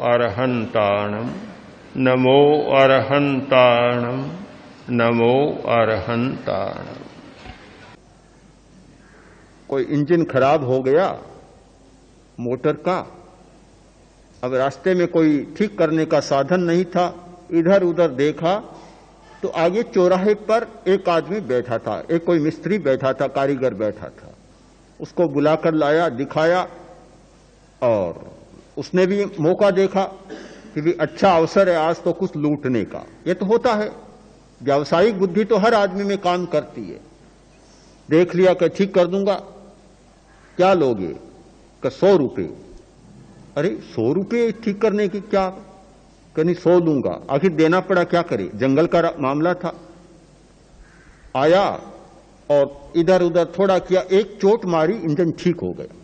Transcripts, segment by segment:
अरहंताणम नमो अरहंताणम नमो अरहंताणम। कोई इंजन खराब हो गया मोटर का, अब रास्ते में कोई ठीक करने का साधन नहीं था, इधर उधर देखा तो आगे चौराहे पर एक आदमी बैठा था, एक कोई मिस्त्री बैठा था, कारीगर बैठा था। उसको बुलाकर लाया, दिखाया और उसने भी मौका देखा कि भी अच्छा अवसर है आज तो कुछ लूटने का। ये तो होता है, व्यावसायिक बुद्धि तो हर आदमी में काम करती है। देख लिया कि ठीक कर दूंगा, क्या लोगे? कि 100 रुपये। अरे 100 रुपये ठीक करने की क्या? कहीं 100 लूंगा। आखिर देना पड़ा, क्या करे, जंगल का मामला था। आया और इधर उधर थोड़ा किया, एक चोट मारी, इंजन ठीक हो गया।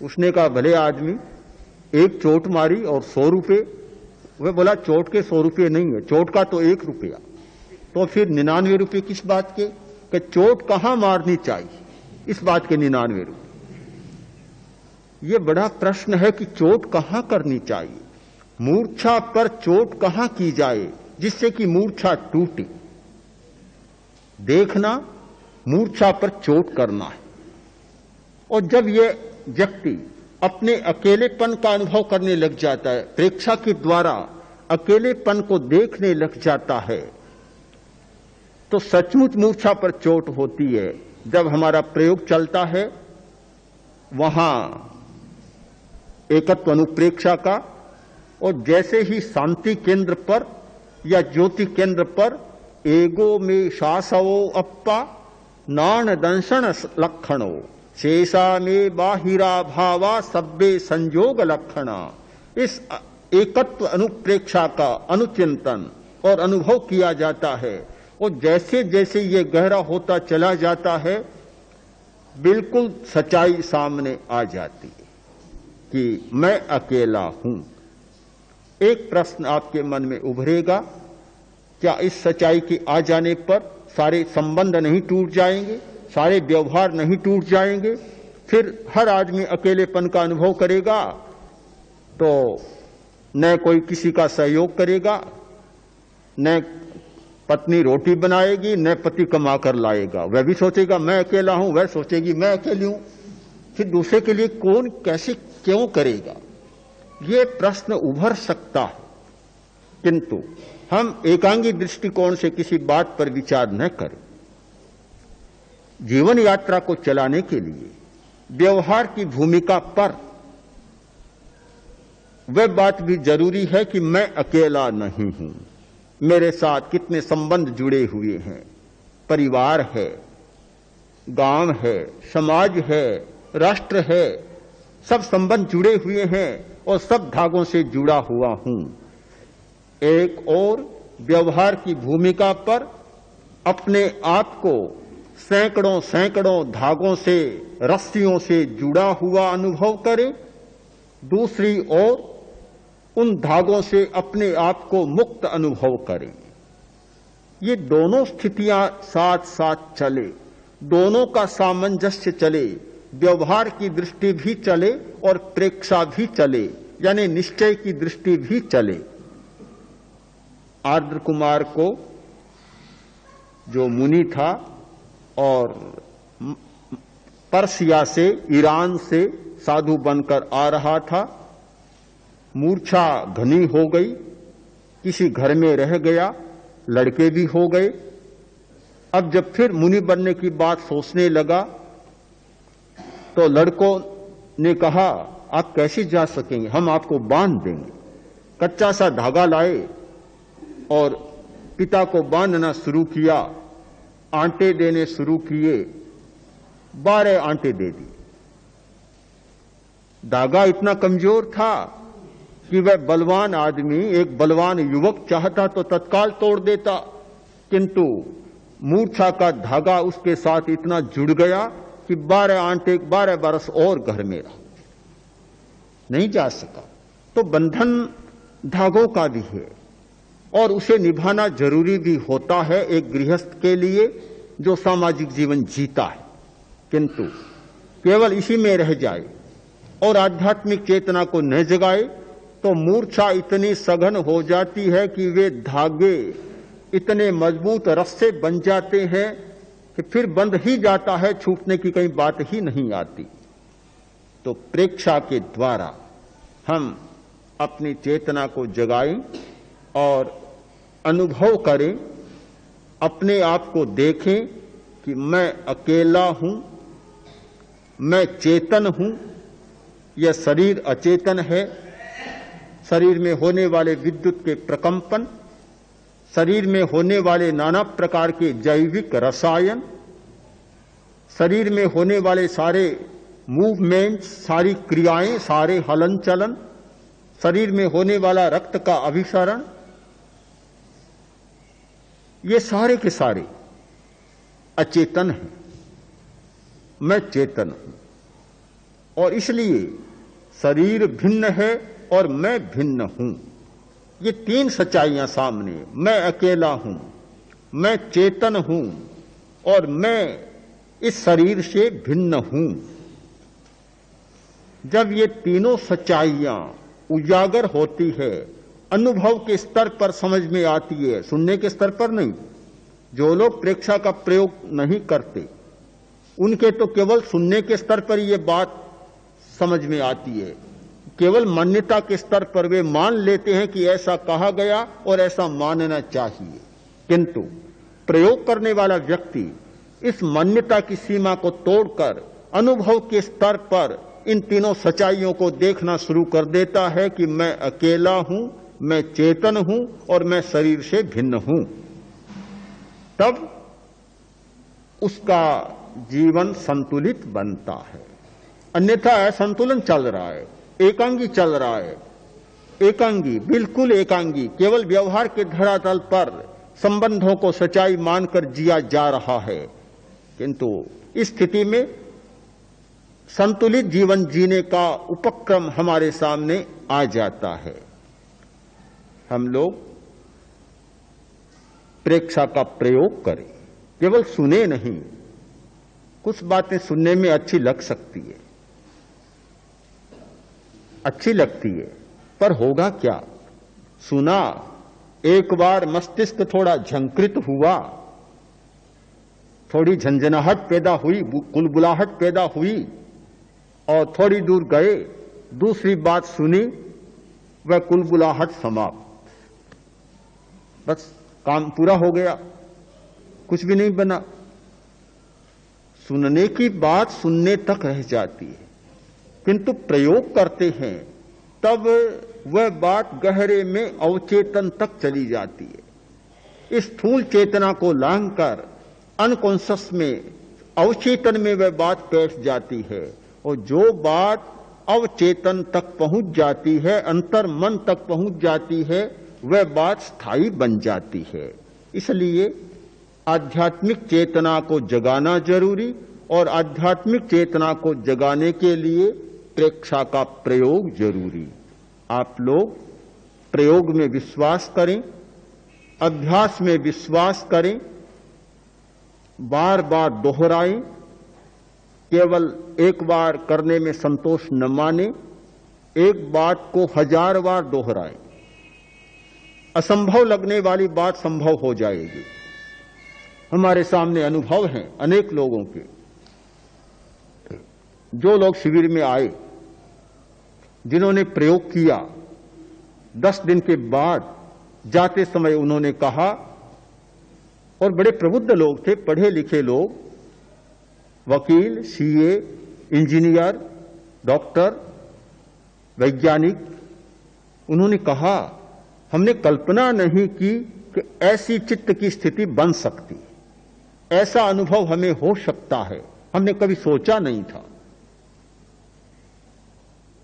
उसने कहा भले आदमी, एक चोट मारी और 100 रुपये। वह बोला चोट के 100 रुपये नहीं है, चोट का तो 1 रुपया। तो फिर 99 रुपये किस बात के? कि चोट कहां मारनी चाहिए, इस बात के 99 रुपये। यह बड़ा प्रश्न है कि चोट कहां करनी चाहिए, मूर्छा पर चोट कहां की जाए जिससे कि मूर्छा टूटे। देखना, मूर्छा पर चोट करना है। और जब यह व्यक्ति अपने अकेलेपन का अनुभव करने लग जाता है, प्रेक्षा के द्वारा अकेलेपन को देखने लग जाता है, तो सचमुच मूर्छा पर चोट होती है। जब हमारा प्रयोग चलता है वहां एकत्व अनुप्रेक्षा का, और जैसे ही शांति केंद्र पर या ज्योति केंद्र पर एगो में शासवो अप्पा नान दंशन लक्षणो शेषा में बाहिरा भावा सब्बे संयोग लक्षणा, इस एकत्व अनुप्रेक्षा का अनुचिंतन और अनुभव किया जाता है। और जैसे जैसे ये गहरा होता चला जाता है, बिल्कुल सच्चाई सामने आ जाती है कि मैं अकेला हूं। एक प्रश्न आपके मन में उभरेगा, क्या इस सच्चाई के आ जाने पर सारे संबंध नहीं टूट जाएंगे, सारे व्यवहार नहीं टूट जाएंगे? फिर हर आदमी अकेलेपन का अनुभव करेगा तो न कोई किसी का सहयोग करेगा, न पत्नी रोटी बनाएगी, न पति कमा कर लाएगा। वह भी सोचेगा मैं अकेला हूं, वह सोचेगी मैं अकेली हूं। फिर दूसरे के लिए कौन कैसे क्यों करेगा, ये प्रश्न उभर सकता है। किंतु हम एकांगी दृष्टिकोण से किसी बात पर विचार न करें। जीवन यात्रा को चलाने के लिए व्यवहार की भूमिका पर वह बात भी जरूरी है कि मैं अकेला नहीं हूं, मेरे साथ कितने संबंध जुड़े हुए हैं। परिवार है, गांव है, समाज है, राष्ट्र है, सब संबंध जुड़े हुए हैं और सब धागों से जुड़ा हुआ हूं। एक और व्यवहार की भूमिका पर अपने आप को सैकड़ों सैकड़ों धागों से, रस्सियों से जुड़ा हुआ अनुभव करे, दूसरी ओर उन धागों से अपने आप को मुक्त अनुभव करें। ये दोनों स्थितियां साथ साथ चले, दोनों का सामंजस्य चले, व्यवहार की दृष्टि भी चले और प्रेक्षा भी चले, यानी निश्चय की दृष्टि भी चले। आर्द्र कुमार को, जो मुनि था और पर्सिया से, ईरान से साधु बनकर आ रहा था, मूर्छा घनी हो गई, किसी घर में रह गया, लड़के भी हो गए। अब जब फिर मुनि बनने की बात सोचने लगा तो लड़कों ने कहा आप कैसे जा सकेंगे, हम आपको बांध देंगे। कच्चा सा धागा लाए और पिता को बांधना शुरू किया, आंटे देने शुरू किए, 12 आंटे दे दिए। धागा इतना कमजोर था कि वह बलवान आदमी, एक बलवान युवक चाहता तो तत्काल तोड़ देता, किंतु मूर्छा का धागा उसके साथ इतना जुड़ गया कि 12 आंटे 12 बरस और घर में रहा, नहीं जा सका। तो बंधन धागों का भी है और उसे निभाना जरूरी भी होता है एक गृहस्थ के लिए जो सामाजिक जीवन जीता है। किंतु केवल इसी में रह जाए और आध्यात्मिक चेतना को न जगाए तो मूर्छा इतनी सघन हो जाती है कि वे धागे इतने मजबूत रस्से बन जाते हैं कि फिर बंध ही जाता है, छूटने की कहीं बात ही नहीं आती। तो प्रेक्षा के द्वारा हम अपनी चेतना को जगाएं और अनुभव करें, अपने आप को देखें कि मैं अकेला हूं, मैं चेतन हूं, यह शरीर अचेतन है। शरीर में होने वाले विद्युत के प्रकंपन, शरीर में होने वाले नाना प्रकार के जैविक रसायन, शरीर में होने वाले सारे मूवमेंट, सारी क्रियाएं, सारे हलन चलन, शरीर में होने वाला रक्त का अभिसरण, ये सारे के सारे अचेतन हैं। मैं चेतन हूं और इसलिए शरीर भिन्न है और मैं भिन्न हूं। ये तीन सच्चाइयां सामने, मैं अकेला हूं, मैं चेतन हूं और मैं इस शरीर से भिन्न हूं। जब ये तीनों सच्चाइयां उजागर होती है, अनुभव के स्तर पर समझ में आती है, सुनने के स्तर पर नहीं। जो लोग प्रेक्षा का प्रयोग नहीं करते उनके तो केवल सुनने के स्तर पर यह बात समझ में आती है, केवल मान्यता के स्तर पर वे मान लेते हैं कि ऐसा कहा गया और ऐसा मानना चाहिए। किंतु प्रयोग करने वाला व्यक्ति इस मान्यता की सीमा को तोड़कर अनुभव के स्तर पर इन तीनों सच्चाइयों को देखना शुरू कर देता है कि मैं अकेला हूं, मैं चेतन हूं और मैं शरीर से भिन्न हूं। तब उसका जीवन संतुलित बनता है। अन्यथा असंतुलन चल रहा है, एकांगी चल रहा है। एकांगी, बिल्कुल एकांगी, केवल व्यवहार के धरातल पर संबंधों को सच्चाई मानकर जिया जा रहा है। किंतु इस स्थिति में संतुलित जीवन जीने का उपक्रम हमारे सामने आ जाता है। हम लोग प्रेक्षा का प्रयोग करें, केवल सुने नहीं। कुछ बातें सुनने में अच्छी लग सकती है, अच्छी लगती है, पर होगा क्या? सुना, एक बार मस्तिष्क थोड़ा झंकृत हुआ, थोड़ी झंझनाहट पैदा हुई, कुलबुलाहट पैदा हुई और थोड़ी दूर गए, दूसरी बात सुनी, वह कुलबुलाहट समाप्त। बस काम पूरा हो गया, कुछ भी नहीं बना। सुनने की बात सुनने तक रह जाती है, किंतु प्रयोग करते हैं तब वह बात गहरे में अवचेतन तक चली जाती है। इस स्थूल चेतना को लांघकर अनकॉन्शियस में, अवचेतन में वह बात बैठ जाती है और जो बात अवचेतन तक पहुंच जाती है, अंतर मन तक पहुंच जाती है, वह बात स्थायी बन जाती है। इसलिए आध्यात्मिक चेतना को जगाना जरूरी और आध्यात्मिक चेतना को जगाने के लिए प्रेक्षा का प्रयोग जरूरी। आप लोग प्रयोग में विश्वास करें, अभ्यास में विश्वास करें, बार बार दोहराएं, केवल एक बार करने में संतोष न माने, एक बात को 1000 बार दोहराएं। असंभव लगने वाली बात संभव हो जाएगी। हमारे सामने अनुभव हैं अनेक लोगों के। जो लोग शिविर में आए, जिन्होंने प्रयोग किया, 10 दिन के बाद जाते समय उन्होंने कहा, और बड़े प्रबुद्ध लोग थे, पढ़े लिखे लोग, वकील, सीए, इंजीनियर, डॉक्टर, वैज्ञानिक, उन्होंने कहा हमने कल्पना नहीं की कि ऐसी चित्त की स्थिति बन सकती, ऐसा अनुभव हमें हो सकता है, हमने कभी सोचा नहीं था।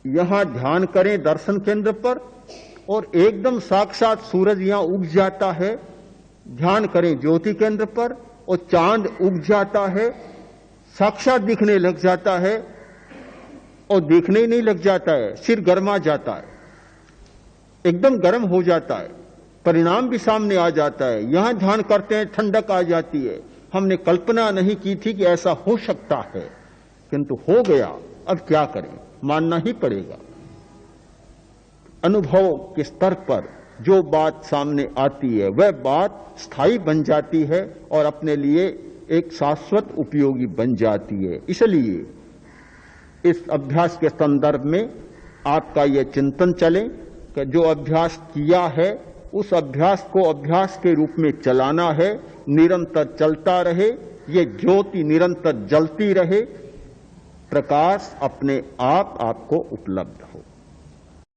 यहां ध्यान करें दर्शन केंद्र पर और एकदम साक्षात सूरज यहां उग जाता है। ध्यान करें ज्योति केंद्र पर और चांद उग जाता है, साक्षात दिखने लग जाता है और देखने ही नहीं लग जाता है, सिर गर्मा जाता है, एकदम गर्म हो जाता है, परिणाम भी सामने आ जाता है। यहां ध्यान करते हैं, ठंडक आ जाती है। हमने कल्पना नहीं की थी कि ऐसा हो सकता है, किंतु हो गया। अब क्या करें, मानना ही पड़ेगा। अनुभव के स्तर पर जो बात सामने आती है वह बात स्थायी बन जाती है और अपने लिए एक शाश्वत उपयोगी बन जाती है। इसलिए इस अभ्यास के संदर्भ में आपका यह चिंतन चले कि जो अभ्यास किया है उस अभ्यास को अभ्यास के रूप में चलाना है, निरंतर चलता रहे, ये ज्योति निरंतर जलती रहे, प्रकाश अपने आप आपको उपलब्ध हो।